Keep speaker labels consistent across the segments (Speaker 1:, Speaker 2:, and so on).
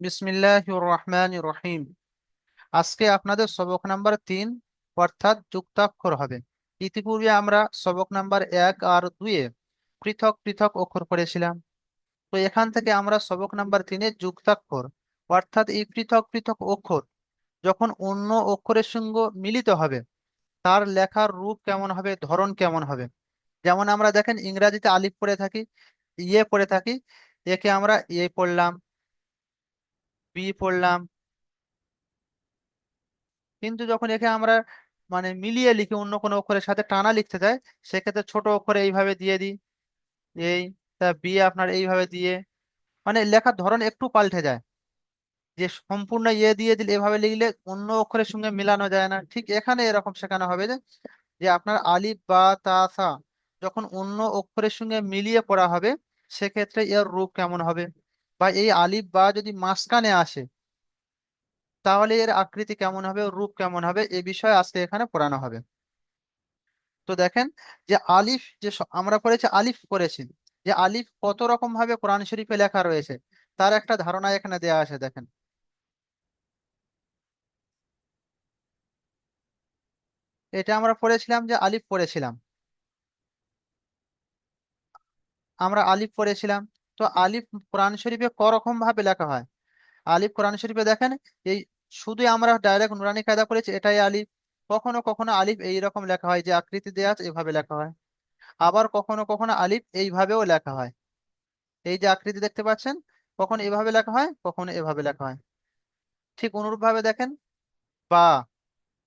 Speaker 1: বিসমিল্লাহির রহমানির রহিম। আজকে আপনাদের সবক নাম্বার 3 অর্থাৎ যুক্তাক্ষর হবে। ইতিপূর্বে আমরা সবক নাম্বার 1 আর 2-এ পৃথক পৃথক অক্ষর পড়েছিলাম। তো এখান থেকে আমরা সবক নাম্বার 3-এ যুক্তাক্ষর অর্থাৎ এই পৃথক পৃথক অক্ষর যখন অন্য অক্ষরের সঙ্গে মিলিত হবে তার লেখার রূপ কেমন হবে, ধরন কেমন হবে। যেমন আমরা দেখেন ইংরাজিতে আলিফ পড়ে থাকি, ইয়ে পড়ে থাকি, একে আমরা এ পড়লাম, বি পড়লাম। কিন্তু যখন একে আমরা মিলিয়ে লিখে অন্য কোনো অক্ষরের সাথে টানা লিখতে চাই, সেক্ষেত্রে ছোট অক্ষরে এইভাবে দিয়ে দিই, এই, তা বি আপনার এইভাবে দিয়ে, লেখার ধরন একটু পাল্টে যায়। যে সম্পূর্ণ ইয়ে দিয়ে দিলে এভাবে লিখলে অন্য অক্ষরের সঙ্গে মিলানো যায় না, ঠিক এখানে এরকম শেখানো হবে যে যে আপনার আলিফ বা তা সা যখন অন্য অক্ষরের সঙ্গে মিলিয়ে পড়া হবে সেক্ষেত্রে এর রূপ কেমন হবে, বা এই আলিফ বা যদি মাঝখানে আসে তাহলে এর আকৃতি কেমন হবে, রূপ কেমন হবে, এ বিষয়ে আজকে এখানে পড়ানো হবে। তো দেখেন যে আলিফ আমরা পড়েছি, আলিফ পড়েছি, যে আলিফ কত রকম ভাবে কোরআন শরীফে লেখা রয়েছে তার একটা ধারণা এখানে দেওয়া আছে। দেখেন, এটা আমরা পড়েছিলাম যে আলিফ পড়েছিলাম, আমরা আলিফ পড়েছিলাম। তো আলিফ কোরআন শরীফে ক রকম ভাবে লেখা হয়। আলিফ কোরআন শরীফে দেখেন, এই শুধু আমরা ডাইরেক্ট নুরানি কায়দা করেছি এটাই আলিফ। কখনো কখনো আলিফ এইরকম লেখা হয়, যে আকৃতি দেওয়া আছে এভাবে লেখা হয়। আবার কখনো কখনো আলিফ এইভাবেও লেখা হয়, এই যে আকৃতি দেখতে পাচ্ছেন, কখনো এভাবে লেখা হয়, কখনো এভাবে লেখা হয়। ঠিক অনুরূপ ভাবে দেখেন বা,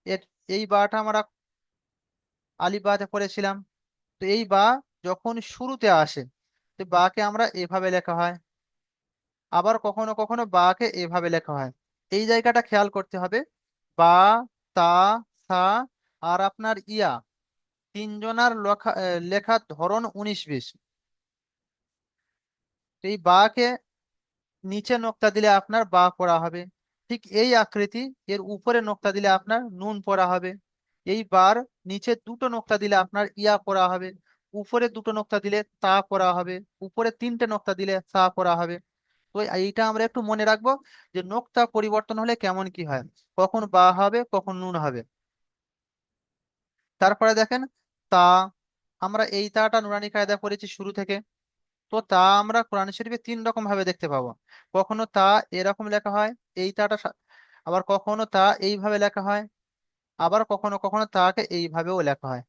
Speaker 1: এর এই বাটা আমরা আলিফ বাতে পড়েছিলাম। তো এই বা যখন শুরুতে আসে তো বাকে আমরা এভাবে লেখা হয়, আবার কখনো কখনো বাকে এভাবে লেখা হয়। এই জায়গাটা খেয়াল করতে হবে। বা, তা, সা আর আপনার ইয়া, তিনজনার লেখার ধরন 19-20। এই বাকে নিচে নোক্তা দিলে আপনার বা পড়া হবে, ঠিক এই আকৃতি এর উপরে নোক্তা দিলে আপনার নুন পড়া হবে। এই বার নিচে দুটো নোক্তা দিলে আপনার ইয়া পড়া হবে, উপরে দুটো নোক্তা দিলে তা পড়া হবে, উপরে তিনটে নোক্তা দিলে সা পড়া হবে। তো এইটা আমরা একটু মনে রাখবো যে নোক্তা পরিবর্তন হলে কেমন কি হয়, কখন বা হবে কখন নুন হবে। তারপরে দেখেন তা, আমরা এই তাটা নুরানি কায়দা করেছি শুরু থেকে। তো তা আমরা কোরআন শরীফে 3 রকম ভাবে দেখতে পাবো। কখনো তা এরকম লেখা হয়, এই তাটা আবার কখনো তা এইভাবে লেখা হয়, আবার কখনো কখনো তাকে এইভাবেও লেখা হয়।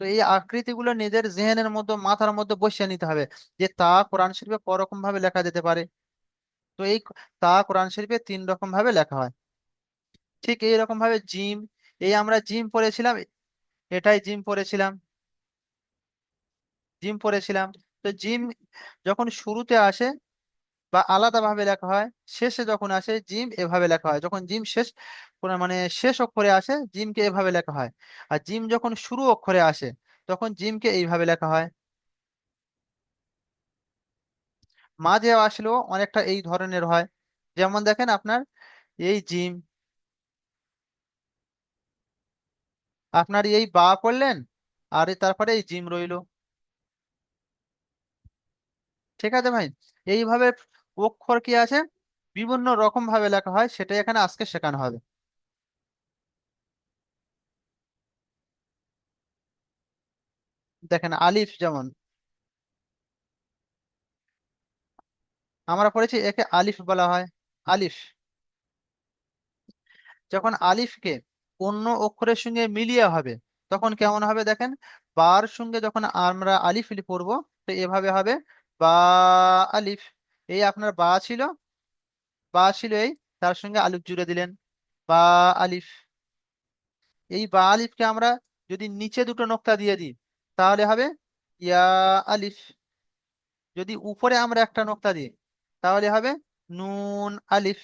Speaker 1: তো এই আকৃতিগুলো নিজের জেহেনের মধ্যে মাথার মধ্যে বসিয়ে নিতে হবে যে তা কোরআন শরীফে করকম ভাবে লেখা যেতে পারে। তো এই তা কোরআন শরীফে 3 রকম ভাবে লেখা হয়। ঠিক এইরকম ভাবে জিম, এই আমরা জিম পড়েছিলাম, এটাই জিম পড়েছিলাম, জিম পড়েছিলাম। তো জিম যখন শুরুতে আসে বা আলাদা ভাবে লেখা হয়, শেষে যখন আসে জিম এভাবে লেখা হয়। যখন জিম শেষ শেষ অক্ষরে আসে জিমকে এভাবে লেখা হয়। আর জিম যখন শুরু অক্ষরে আসে তখন জিমকে এইভাবে লেখা হয়। মাঝে আসলেও অনেকটা এই ধরনের হয়। যেমন দেখেন আপনার এই জিম, আপনার এই বা পড়লেন, আর তারপরে এই জিম রইলো। ঠিক আছে ভাই, এইভাবে অক্ষর কি আছে বিভিন্ন রকম ভাবে লেখা হয়, সেটাই এখানে আজকে শেখানো হবে। দেখেন আলিফ, যেমন আমরা পড়েছি একে আলিফ বলা হয়। আলিফ, যখন আলিফকে অন্য অক্ষরের সঙ্গে মিলিয়ে হবে তখন কেমন হবে দেখেন। বার সঙ্গে যখন আমরা আলিফ পড়বো তো এভাবে হবে বা, আলিফ। এই আপনার বা ছিল, বা ছিল এই, তার সঙ্গে আলিফ জুড়ে দিলেন, বা, আলিফ। এই বা আলিফকে আমরা যদি নিচে দুটো নোক্তা দিয়ে দিই তাহলে হবে ইয়া, আলিফ। যদি উপরে আমরা একটা নোক্তা দিই তাহলে হবে নুন, আলিফ।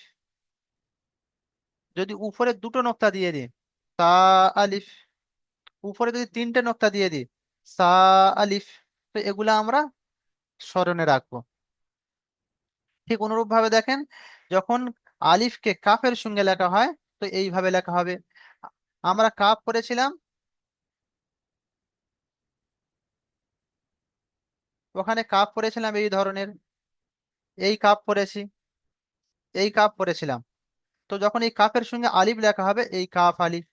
Speaker 1: যদি উপরে দুটো নোক্তা দিয়ে দিই তা, আলিফ। উপরে যদি তিনটে নোক্তা দিয়ে দিই সা, আলিফ। তো এগুলা আমরা স্মরণে রাখবো। ঠিক অনুরূপ ভাবে দেখেন যখন আলিফকে কাফের সঙ্গে লেখা হয় তো এইভাবে লেখা হবে। আমরা কাফ পড়েছিলাম, ওখানে কাফ পড়েছিলাম এই ধরনের। এই কাপ পড়েছি, এই কাপ পড়েছিলাম। তো যখন এই কাপের সঙ্গে আলিফ লেখা হবে, এই কাপ আলিফ,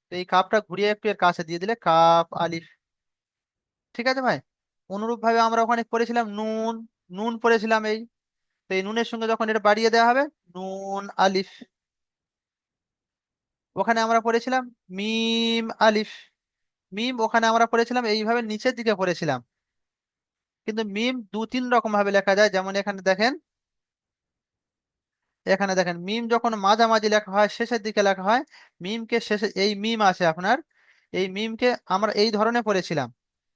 Speaker 1: তো এই কাপটা ঘুরিয়ে একটু এর কাছে দিয়ে দিলে কাপ আলিফ। ঠিক আছে ভাই। অনুরূপ ভাবে আমরা ওখানে পড়েছিলাম নুন, নুন পড়েছিলাম এই, তো এই নুনের সঙ্গে যখন এটা বাড়িয়ে দেওয়া হবে, নুন আলিফ। ওখানে আমরা পড়েছিলাম মিম আলিফ, মিম ওখানে আমরা পড়েছিলাম এইভাবে নিচের দিকে পড়েছিলাম। কিন্তু মিম দু তিন রকম ভাবে লেখা যায়, যেমন এখানে দেখেন, এখানে দেখেন মিম যখন মাঝামাঝি লেখা হয়, শেষের দিকে লেখা হয়, মিমকে শেষে এই মিম আছে আপনার, এই মিমকে আমরা এই ধরনের পড়েছিলাম।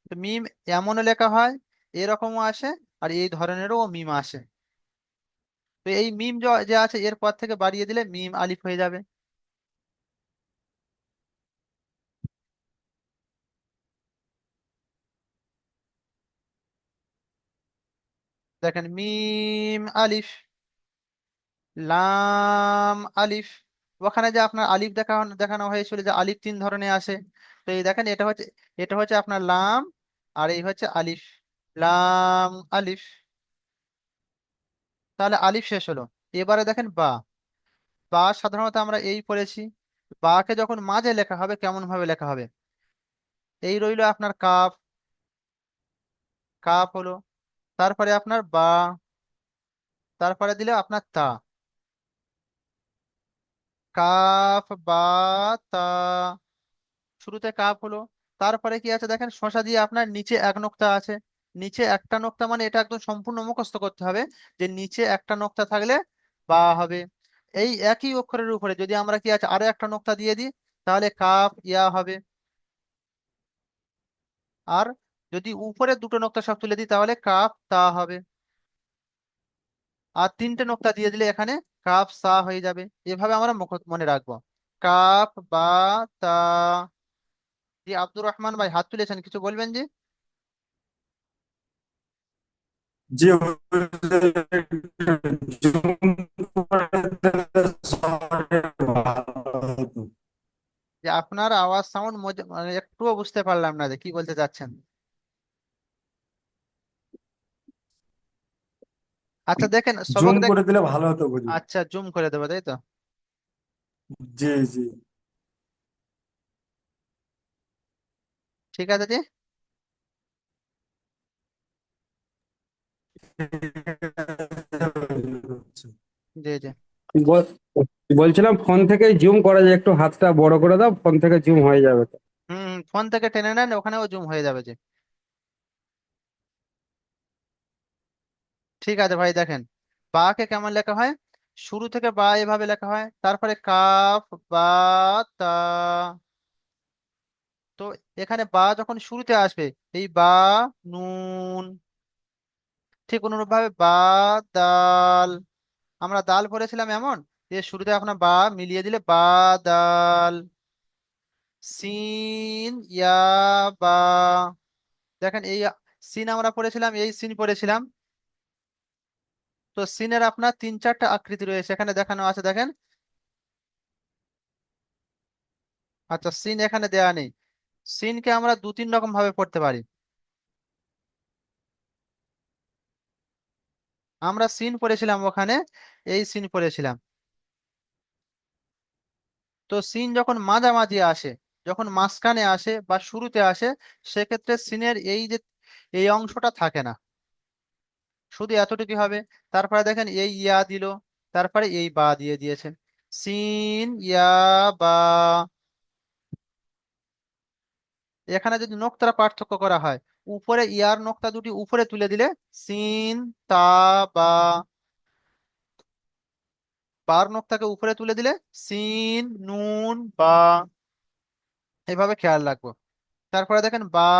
Speaker 1: তো মিম এমনও লেখা হয়, এরকমও আসে, আর এই ধরনেরও মিম আসে। তো এই মিম যে আছে এর পর থেকে বাড়িয়ে দিলে মিম আলিফ হয়ে যাবে। দেখেন মিম আলিফ, লাম আলিফ। ওখানে যে আপনার আলিফ দেখানো হয়েছিল যে আলিফ তিন ধরনের আসে, তো এই দেখেন এটা হচ্ছে, এটা হচ্ছে আপনার লাম, আর এই হচ্ছে আলিফ, লাম আলিফ। তাহলে আলিফ শেষ হলো। এবারে দেখেন বা, বা সাধারণত আমরা এই পড়েছি, বাকে যখন মাঝে লেখা হবে কেমন ভাবে লেখা হবে, এই রইলো আপনার কাফ, কাফ হলো, তারপরে আপনার বা, তারপরে দিলে আপনার তা, কাফ বা তা, শুরুতে কাপ হলো। তারপরে কি আছে দেখেন, শসা দিয়ে আপনার নিচে এক নোক্তা আছে, নিচে একটা নোক্তা, মানে এটা একদম সম্পূর্ণ মুখস্থ করতে হবে যে নিচে একটা নোক্তা থাকলে বা হবে। এই একই অক্ষরের উপরে যদি আমরা কি আছে আরো একটা নোক্তা দিয়ে দিই, তাহলে কাপ ইয়া হবে। আর যদি উপরে দুটো নোক্তা সব তুলে দিই, তাহলে কাপ তা হবে। আর তিনটে নোক্তা দিয়ে দিলে এখানে কাপ সা হয়ে যাবে। এভাবে আমরা মনে রাখবো, কাপ বা তা। জি আব্দুর রহমান ভাই হাত তুলেছেন, কিছু বলবেন জি?
Speaker 2: জি জুম করে দিলে ভালো হতো।
Speaker 1: যে আপনার আওয়াজ সাউন্ড মানে একটুও বুঝতে পারলাম না যে কি বলতে চাচ্ছেন। আচ্ছা দেখেন সবক
Speaker 2: জুম
Speaker 1: দেখ,
Speaker 2: করে দিলে ভালো হতো বুঝি।
Speaker 1: আচ্ছা জুম করে দেবো তাই তো।
Speaker 2: জি জি।
Speaker 1: ঠিক আছে জি। জি জি।
Speaker 2: বল- বলছিলাম ফোন থেকে জুম করা যায়, একটু হাতটা বড় করে দাও, ফোন থেকে জুম হয়ে যাবে তো।
Speaker 1: ফোন থেকে টেনে নেন, ওখানেও জুম হয়ে যাবে জি। ঠিক আছে ভাই দেখেন, বা কে কেমন লেখা হয়, শুরু থেকে বা এভাবে লেখা হয়, তারপরে কাফ বা তা। তো এখানে বা যখন শুরুতে আসবে, এই বা, নুন, ঠিক অনুরূপ ভাবে বা, দাল। আমরা দাল পড়েছিলাম এমন, যে শুরুতে আপনার বা মিলিয়ে দিলে বা, দাল, সিন ইয়া, বা। দেখেন এই সিন আমরা পড়েছিলাম, এই সিন পড়েছিলাম। তো সিনের আপনার তিন চারটা আকৃতি রয়েছে, এখানে দেখানো আছে দেখেন। আচ্ছা সিন এখানে দেয়া নেই। সিনকে আমরা দু তিন রকম ভাবে পড়তে পারি। আমরা সিন পড়েছিলাম ওখানে, এই সিন পড়েছিলাম। তো সিন যখন মাঝামাঝি আসে, যখন মাঝখানে আসে বা শুরুতে আসে, সেক্ষেত্রে সিনের এই যে এই অংশটা থাকে না, শুধু এতটুকু হবে। তারপরে দেখেন এই ইয়া দিল, তারপরে এই বা দিয়ে দিয়েছে, সিন ইয়া, বা। এখানে যদি নোক্তার পার্থক্য করা হয়, উপরে ইয়ার নোক্তা দুটি উপরে তুলে দিলে সিন তা, বা, বার নোক্তাকে উপরে তুলে দিলে সিন নুন বা। এভাবে খেয়াল রাখবো। তারপরে দেখেন বা,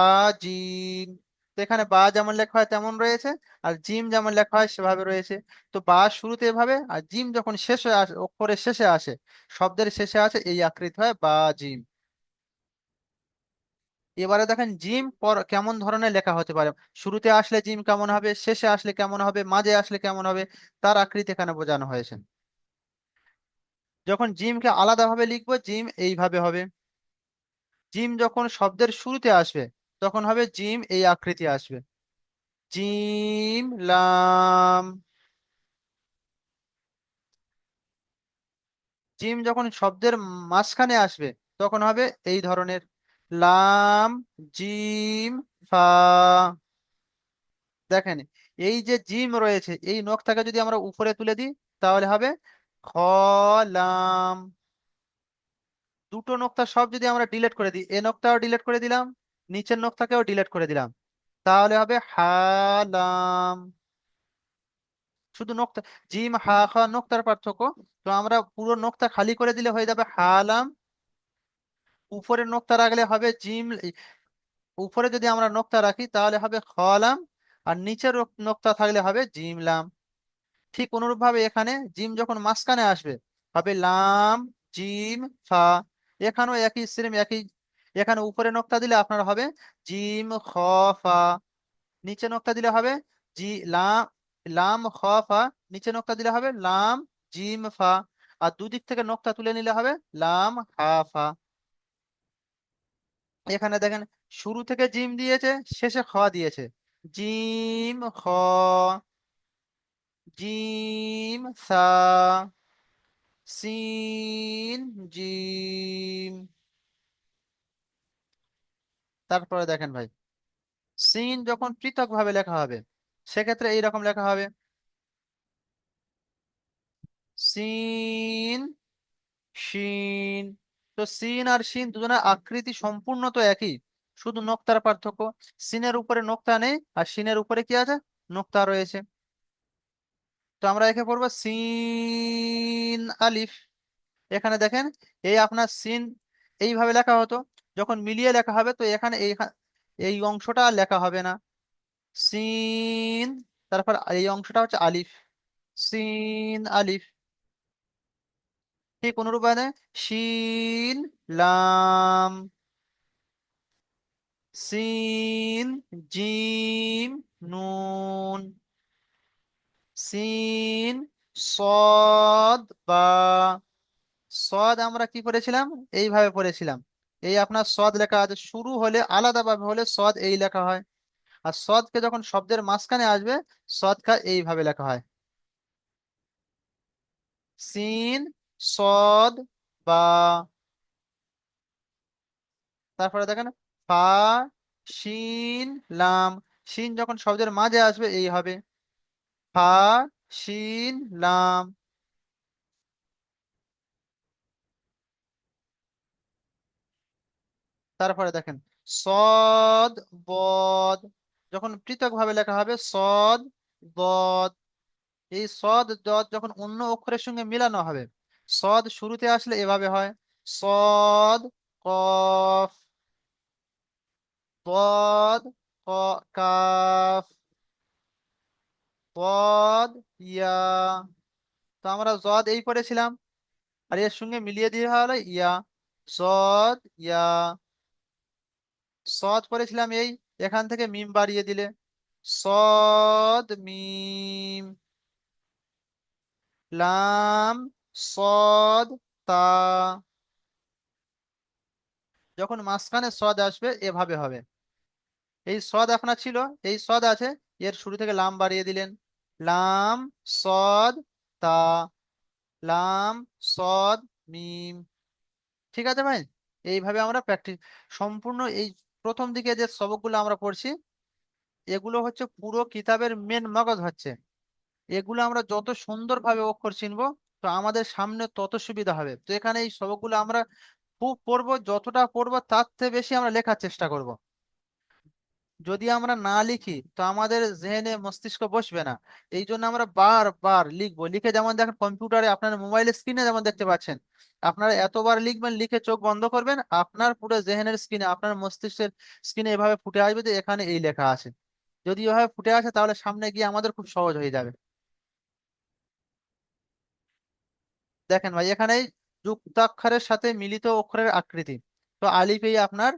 Speaker 1: জিম। তো এখানে বা যেমন লেখা হয় তেমন রয়েছে, আর জিম যেমন লেখা হয় সেভাবে রয়েছে। তো বা শুরুতে এভাবে, আর জিম যখন শেষ হয়ে আসে, অক্ষরের শেষে আসে, শব্দের শেষে আসে, এই আকৃতি হয় বা, জিম। এবারে দেখেন জিম কেমন ধরনের লেখা হতে পারে, শুরুতে আসলে জিম কেমন হবে, শেষে আসলে কেমন হবে, মাঝে আসলে কেমন হবে, তার আকৃতি এখানে বোঝানো হয়েছে। যখন জিমকে আলাদাভাবে লিখবো, জিম এইভাবে হবে। জিম যখন শব্দের শুরুতে আসবে, তখন হবে জিম এই আকৃতি আসবে, জিম লাম। জিম যখন শব্দের মাঝখানে আসবে তখন হবে এই ধরনের, লাম, জিম, ফা। দেখেন, এই যে জিম রয়েছে এই নখটাকে যদি আমরা উপরে তুলে দিই তাহলে হবে খ, লাম। দুটো নকতা সব যদি আমরা ডিলিট করে দিই, এ নকটাও ডিলিট করে দিলাম, নিচের নকটাকেও ডিলিট করে দিলাম, তাহলে হবে হালাম। শুধু নকতা, জিম হা খা নকতার পার্থক্য। তো আমরা পুরো নকতা খালি করে দিলে হয়ে যাবে হালাম, উপরের নকতা রাখলে হবে জিম। উপরে যদি আমরা নকতা রাখি তাহলে হবে খলাম, আর নিচের নকতা থাকলে হবে জিম লাম। ঠিক অনুরূপ ভাবে এখানে জিম যখন মাঝখানে আসবে হবে লাম, জিম, ফা। এখানেও একই সেম একই, এখানে উপরে নোক্তা দিলে আপনার হবে জিম, খ, ফা। নিচে নোক্তা দিলে হবে জি, লাম, লাম, খ, ফা। নিচে নোক্তা দিলে হবে লাম, জিম, ফা। আর দুদিক থেকে নোক্তা তুলে নিলে হবে লাম, হা, ফা। এখানে দেখেন, শুরু থেকে জিম দিয়েছে, শেষে খ দিয়েছে। জিম, খ, জিম, সা, সিন, জিম। তারপরে দেখেন ভাই, সিন যখন পৃথক ভাবে লেখা হবে সেক্ষেত্রে এইরকম লেখা হবে, সিন, শিন। তো সিন আর শিন দুজনের আকৃতি সম্পূর্ণ তো একই, শুধু নোক্তার পার্থক্য। সিনের উপরে নোক্তা নেই আর শিনের উপরে কি আছে, নোক্তা রয়েছে। তো আমরা একে পড়বো সিন আলিফ। এখানে দেখেন, এই আপনার সিন এইভাবে লেখা হতো, যখন মিলিয়ে লেখা হবে তো এখানে এই এই অংশটা আর লেখা হবে না, সিন। তারপর এই অংশটা হচ্ছে আলিফ, সিন আলিফ। ঠিক অনুরূপে শিন, লাম, সিন, জিম, নুন, সিন, সদ, বা। সদ আমরা কি করেছিলাম, এইভাবে পড়েছিলাম। এই আপনার সদ লেখা আছে, শুরু হলে আলাদাভাবে হলে সদ এই লেখা হয়, আর সদকে যখন শব্দের মাঝখানে আসবে সদকা এইভাবে লেখা হয়, সিন, সদ, বা। তারপরে দেখেন ফা, শিন, লাম। শিন যখন শব্দের মাঝে আসবে এই হবে ফা, শিন, লাম। তারপরে দেখেন সদ, বদ। যখন পৃথক ভাবে লেখা হবে সদ, বদ। এই সদ দদ যখন অন্য অক্ষরের সঙ্গে মিলানো হবে, সদ শুরুতে আসলে এভাবে হয়, সদ, কফ, বদ, কাফ, বদ, ইয়া। তো আমরা জদ এই পড়েছিলাম, আর এর সঙ্গে মিলিয়ে দিয়ে হলো ইয়া, জদ, ইয়া। সদ পড়েছিলাম এই, এখান থেকে মিম বাড়িয়ে দিলে সদ, মিম, লাম, সদ, তা। যখন মাঝখানে সদ আসবে এভাবে হবে, এই সদ আপনার ছিল, এই সদ আছে, এর শুরু থেকে লাম বাড়িয়ে দিলেন, লাম, সদ, তা, লাম, সদ, মিম। ঠিক আছে ভাই, এইভাবে আমরা প্র্যাকটিস সম্পূর্ণ এই প্রথম দিকে যে সবকগুলো আমরা পড়ছি এগুলো হচ্ছে পুরো কিতাবের মেন মগজ হচ্ছে। এগুলো আমরা যত সুন্দরভাবে অক্ষর চিনবো তো আমাদের সামনে তত সুবিধা হবে। তো এখানে এই সবকগুলো আমরা খুব পড়বো, যতটা পড়বো তার থেকে বেশি আমরা লেখার চেষ্টা করব। যদি আমরা না লিখি তো আমাদের জেনে মস্তিষ্ক বসবে না। এই জন্য আমরা বারবার লিখবো, লিখে যেমন দেখেন কম্পিউটারে আপনার মোবাইলের স্ক্রিনে যেমন দেখতে পাচ্ছেন, আপনারা এতবার লিখবেন, লিখে চোখ বন্ধ করবেন, আপনার পুরো জেহেনের স্ক্রিনে, আপনার মস্তিষ্কের স্ক্রিনে এভাবে ফুটে আসবে যে এখানে এই লেখা আছে। যদি এভাবে ফুটে আসে তাহলে সামনে গিয়ে আমাদের খুব সহজ হয়ে যাবে। দেখেন ভাই, এখানে যুক্তাক্ষরের সাথে মিলিত অক্ষরের আকৃতি। তো আলিফ এই আপনার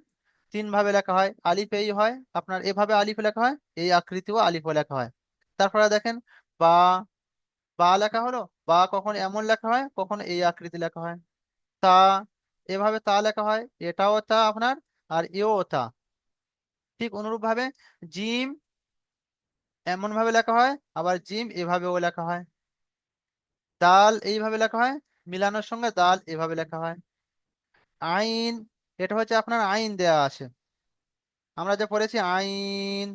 Speaker 1: তিন ভাবে লেখা হয়, আলিফ এই হয় আপনার এভাবে আলিফ লেখা হয়, এই আকৃতিও আলিফও লেখা হয়। তারপরে দেখেন বা, বা লেখা হলো, বা কখন এমন লেখা হয় কখন এই আকৃতি লেখা হয়। তা, এভাবে তা লেখা হয়, এটাও তা আপনার, আর এও তা। ঠিক অনুরূপ ভাবে জিম এমন ভাবে লেখা হয়, আবার জিম এভাবেও লেখা হয়। দাল এইভাবে লেখা হয়, মিলানোর সঙ্গে দাল এভাবে লেখা হয়। আইন, এটা হচ্ছে আপনার আইন দেয়া আছে, আমরা যে পড়েছি আইন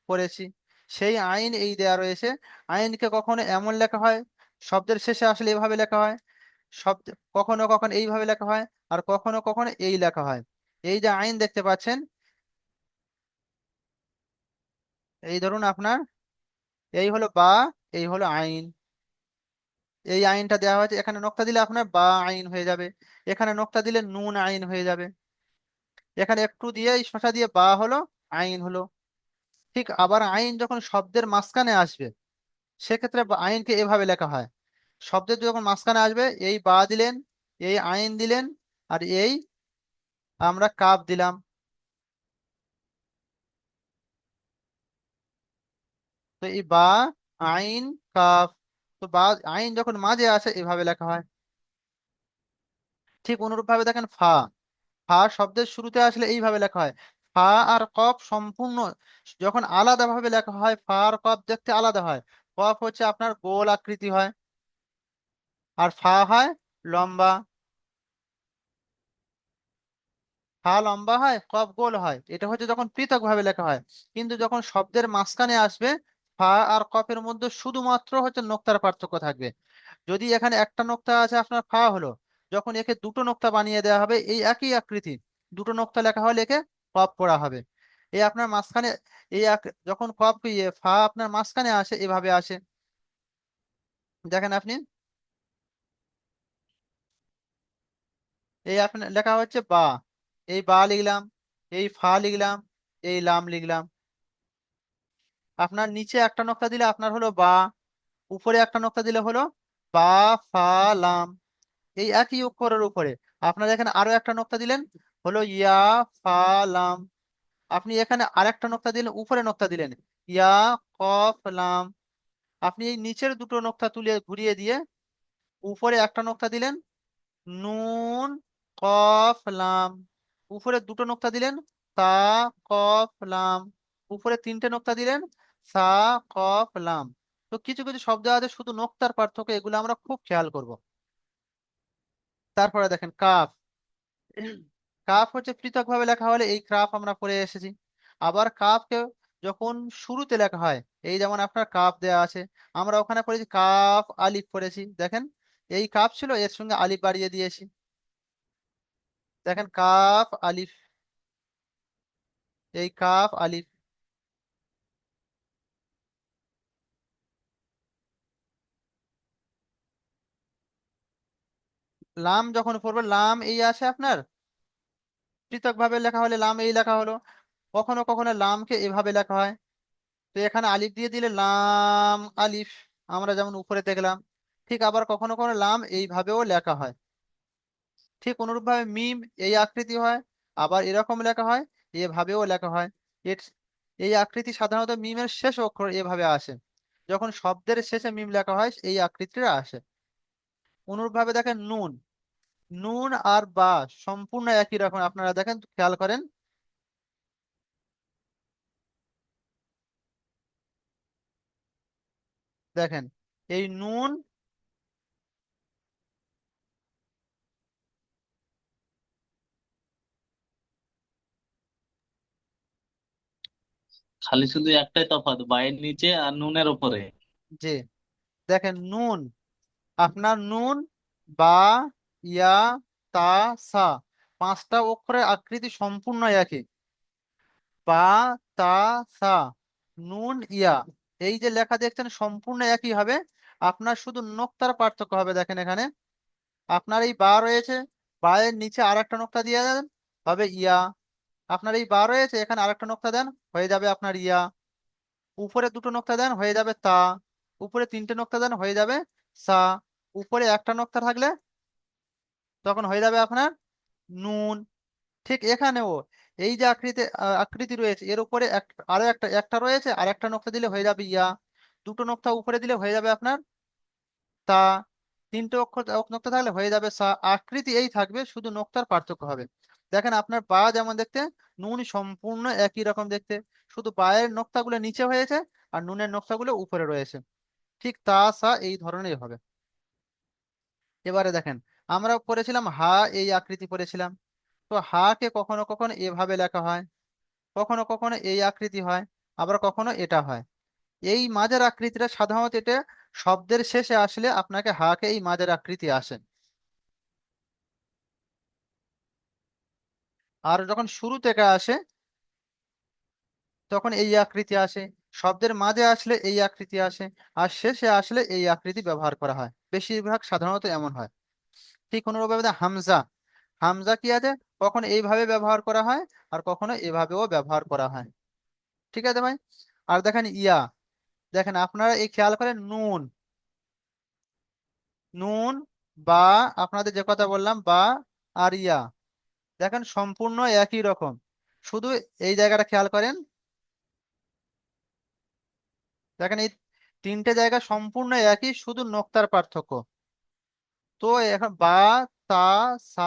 Speaker 1: পড়েছি, সেই আইন এই দেয়া রয়েছে। আইনকে কখনো এমন লেখা হয়, শব্দের শেষে আসলে এভাবে লেখা হয়, শব্দ কখনো কখনো এইভাবে লেখা হয়, আর কখনো কখনো এই লেখা হয়। এই যে আইন দেখতে পাচ্ছেন, এই ধরুন আপনার এই হলো বা, এই হলো আইন। এই আইনটা দেওয়া হয়েছে, এখানে নোক্তা দিলে আপনার বা আইন হয়ে যাবে, এখানে নোক্তা দিলে নুন আইন হয়ে যাবে, এখানে একটু দিয়ে এই শসা দিয়ে বা হলো আইন হলো। ঠিক আবার আইন যখন শব্দের মাঝখানে আসবে, সেক্ষেত্রে আইনকে এভাবে লেখা হয়, শব্দের যখন মাঝখানে আসবে এই বা দিলেন, এই আইন দিলেন, আর এই আমরা কাপ দিলাম। তো এই বা আইন কাপ, তো বা আইন যখন মাঝে আসে এভাবে লেখা হয়। ঠিক অনুরূপ ভাবে দেখেন ফা, ফা শব্দের শুরুতে আসলে এইভাবে লেখা হয়। ফা আর কফ সম্পূর্ণ যখন আলাদা ভাবে লেখা হয়, ফা আর কফ দেখতে আলাদা হয়। কফ হচ্ছে আপনার গোল আকৃতি হয়, আর ফা হয় লম্বা। ফা লম্বা হয়, কফ গোল হয়, এটা হচ্ছে যখন পৃথক ভাবে লেখা হয়। কিন্তু যখন শব্দের মাঝখানে আসবে, ফা আর কফের মধ্যে শুধুমাত্র হচ্ছে নোক্তার পার্থক্য থাকবে। যদি এখানে একটা নোক্তা আছে আপনার ফা হলো, যখন একে দুটো নোক্তা বানিয়ে দেওয়া হবে এই একই আকৃতি, দুটো নোক্তা লেখা হলে একে কফ পড়া হবে। এই আপনার মাঝখানে যখন কফ ফা আপনার মাঝখানে আসে এভাবে আসে, দেখেন আপনি, এই আপনার লেখা হচ্ছে বা, এই বা লিখলাম, এই ফা লিখলাম, এই লাম লিখলাম। আপনার নিচে একটা নোক্তা দিলে আপনার হলো বা, উপরে একটা নোক্তা দিলে হলো বা, ফা, লাম, এই একই অক্ষরের উপরে আপনার এখানে আরো একটা নোক্তা দিলেন, হলো ইয়া, ফা, লাম। আপনি এখানে আরেকটা নোক্তা দিলেন, উপরে নোক্তা দিলেন ইয়া, কফ, লাম। আপনি এই নিচের দুটো নোক্তা তুলে ঘুরিয়ে দিয়ে উপরে একটা নোক্তা দিলেন, নুন, কফ, লাম। উপরে দুটো নোক্তা দিলেন, তা, কফ, লাম। উপরে তিনটে নোক্তা দিলেন, সা, কফ, লাম। তো কিছু কিছু শব্দ আছে শুধু নোক্তার পার্থক্য, এগুলো আমরা খুব খেয়াল করব। তারপরে দেখেন কাফ, কাফ হচ্ছে পৃথক ভাবে লেখা হলে এই কাফ আমরা পড়ে এসেছি। আবার কাফকে যখন শুরুতে লেখা হয়, এই যেমন আপনার কাফ দেয়া আছে, আমরা ওখানে পড়েছি কাফ আলিফ পড়েছি, দেখেন এই কাফ ছিল এর সঙ্গে আলিফ বাড়িয়ে দিয়েছি, দেখেন কাফ আলিফ, এই কাফ আলিফ। লাম যখন পড়বে, লাম এই আছে আপনার পৃথক ভাবে লেখা হলে লাম এই লেখা হলো। কখনো কখনো লামকে এভাবে লেখা হয়, তো এখানে আলিফ দিয়ে দিলে লাম আলিফ, আমরা যেমন উপরে দেখলাম। ঠিক আবার কখনো কখনো লাম এইভাবেও লেখা হয়। ঠিক অনুরূপভাবে মিম এই আকৃতি হয়, আবার এরকম লেখা হয়, এভাবেও লেখা হয়। এর এই আকৃতি সাধারণত মিমের শেষ অক্ষর এভাবে আসে, যখন শব্দের শেষে মিম লেখা হয় এই আকৃতিটা আসে। অনুরূপভাবে দেখেন নুন, নুন আর বা সম্পূর্ণ একই রকম, আপনারা দেখেন খেয়াল করেন, দেখেন এই নুন,
Speaker 3: খালি শুধু একটাই তফাৎ, বায়ের নিচে আর নুনের উপরে।
Speaker 1: যে দেখেন নুন, আপনার নুন, বা, ইয়া, তা, সা, পাঁচটা অক্ষরের আকৃতি সম্পূর্ণ একই। বা, তা, সা, নুন, ইয়া, এই যে লেখা দেখছেন সম্পূর্ণ একই হবে। আপনার শুধু নোক্তার পার্থক্য হবে, দেখেন এখানে আপনার এই বা রয়েছে, বা এর নিচে আর একটা নোক্তা দিয়ে দেন, হবে ইয়া। আপনার এই বা রয়েছে, এখানে আরেকটা নোক্তা দেন, হয়ে যাবে আপনার ইয়া। উপরে দুটো নোক্তা দেন, হয়ে যাবে তা। উপরে তিনটে নোক্তা দেন, হয়ে যাবে সা। উপরে একটা নোক্তা থাকলে তখন হয়ে যাবে আপনার নুন। ঠিক এখানেও এই যে আকৃতি রয়েছে এর উপরে আরো একটা একটা রয়েছে, আর একটা নোক্তা দিলে হয়ে যাবে ইয়া। দুটো নোক্তা উপরে দিলে হয়ে যাবে আপনার তা। তিনটে অক্ষর নোক্তা থাকলে হয়ে যাবে সা। আকৃতি এই থাকবে, শুধু নোক্তার পার্থক্য হবে। দেখেন আপনার বা যেমন দেখতে, নুন সম্পূর্ণ একই রকম দেখতে, শুধু বায়ের নোক্তাগুলো নিচে হয়েছে আর নুনের নোক্তাগুলো উপরে রয়েছে। ঠিক তা সা এই ধরনের হবে। এবারে দেখেন আমরা পড়েছিলাম হা, এই আকৃতি পড়েছিলাম। তো হা কে কখনো কখনো এভাবে লেখা হয়, কখনো কখনো এই আকৃতি হয়, আবার কখনো এটা হয়। এই মাঝের আকৃতিটা সাধারণত এটা শব্দের শেষে আসলে আপনাকে হা কে এই মাঝের আকৃতি আসে। আর যখন শুরু থেকে আসে তখন এই আকৃতি আসে, শব্দের মাঝে আসলে এই আকৃতি আসে, আর শেষে আসলে এই আকৃতি ব্যবহার করা হয়, বেশিরভাগ সাধারণত এমন হয়। ঠিক অনুরূপভাবে হামজা, হামজা কি আছে, কখনো এইভাবে ব্যবহার করা হয় আর কখনো এভাবেও ব্যবহার করা হয়। ঠিক আছে ভাই। আর দেখেন ইয়া, দেখেন আপনারা এই খেয়াল করেন নুন, নুন, বা, আপনাদের যে কথা বললাম বা আর ইয়া, দেখেন সম্পূর্ণ একই রকম, শুধু এই জায়গাটা খেয়াল করেন, দেখেন এই তিনটে জায়গা সম্পূর্ণ একই, শুধু নোক্তার পার্থক্য। তো এখন বা, তা, সা,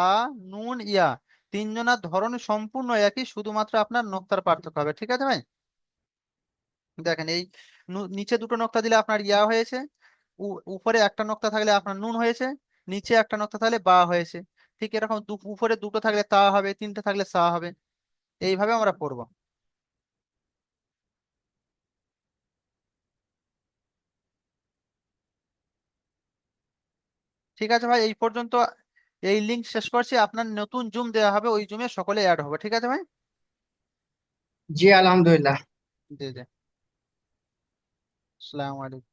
Speaker 1: নুন, ইয়া, তিনজনের ধরন সম্পূর্ণ একই, শুধুমাত্র আপনার নোক্তার পার্থক্য হবে। ঠিক আছে ভাই। দেখেন এই নিচে দুটো নোক্তা দিলে আপনার ইয়া হয়েছে, উপরে একটা নোক্তা থাকলে আপনার নুন হয়েছে, নিচে একটা নোক্তা থাকলে বা হয়েছে। ঠিক এরকম উপরে দুটো থাকলে তা হবে, তিনটে থাকলে সা হবে। এইভাবে আমরা পড়বো। ঠিক আছে ভাই, এই পর্যন্ত। এই লিঙ্ক শেষ করছি, আপনার নতুন জুম দেওয়া হবে, ওই জুমে সকলে অ্যাড হবে। ঠিক আছে ভাই।
Speaker 4: জি আলহামদুলিল্লাহ।
Speaker 1: জি জি। আসসালামু আলাইকুম।